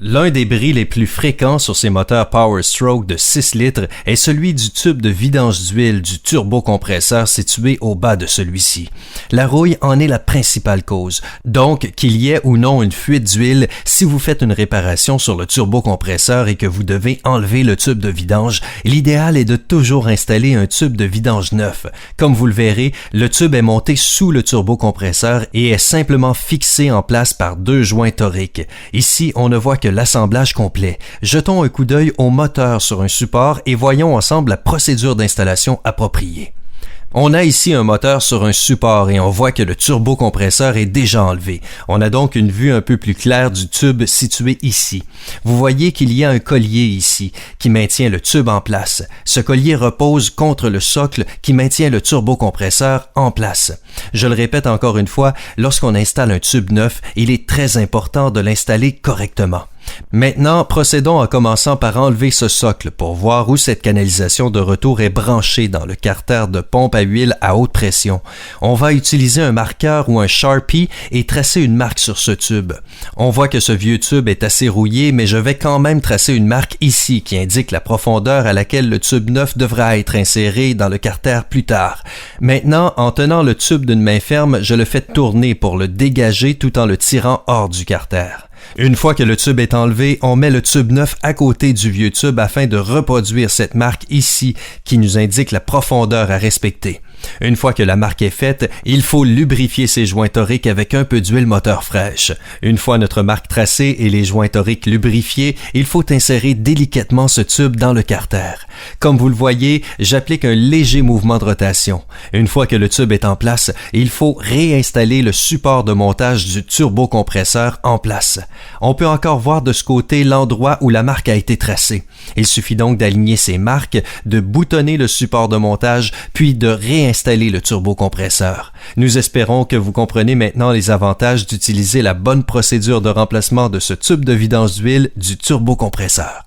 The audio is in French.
L'un des bris les plus fréquents sur ces moteurs Power Stroke de 6 litres est celui du tube de vidange d'huile du turbocompresseur situé au bas de celui-ci. La rouille en est la principale cause. Donc, qu'il y ait ou non une fuite d'huile, si vous faites une réparation sur le turbocompresseur et que vous devez enlever le tube de vidange, l'idéal est de toujours installer un tube de vidange neuf. Comme vous le verrez, le tube est monté sous le turbocompresseur et est simplement fixé en place par 2 joints toriques. Ici, on ne voit que l'assemblage complet. Jetons un coup d'œil au moteur sur un support et voyons ensemble la procédure d'installation appropriée. On a ici un moteur sur un support et on voit que le turbocompresseur est déjà enlevé. On a donc une vue un peu plus claire du tube situé ici. Vous voyez qu'il y a un collier ici qui maintient le tube en place. Ce collier repose contre le socle qui maintient le turbocompresseur en place. Je le répète encore une fois, lorsqu'on installe un tube neuf, il est très important de l'installer correctement. Maintenant, procédons en commençant par enlever ce socle pour voir où cette canalisation de retour est branchée dans le carter de pompe à huile à haute pression. On va utiliser un marqueur ou un Sharpie et tracer une marque sur ce tube. On voit que ce vieux tube est assez rouillé, mais je vais quand même tracer une marque ici qui indique la profondeur à laquelle le tube neuf devra être inséré dans le carter plus tard. Maintenant, en tenant le tube d'une main ferme, je le fais tourner pour le dégager tout en le tirant hors du carter. Une fois que le tube est enlevé, on met le tube neuf à côté du vieux tube afin de reproduire cette marque ici qui nous indique la profondeur à respecter. Une fois que la marque est faite, il faut lubrifier ces joints toriques avec un peu d'huile moteur fraîche. Une fois notre marque tracée et les joints toriques lubrifiés, il faut insérer délicatement ce tube dans le carter. Comme vous le voyez, j'applique un léger mouvement de rotation. Une fois que le tube est en place, il faut réinstaller le support de montage du turbocompresseur en place. On peut encore voir de ce côté l'endroit où la marque a été tracée. Il suffit donc d'aligner ces marques, de boutonner le support de montage, puis de réinstaller le turbocompresseur. Nous espérons que vous comprenez maintenant les avantages d'utiliser la bonne procédure de remplacement de ce tube de vidange d'huile du turbocompresseur.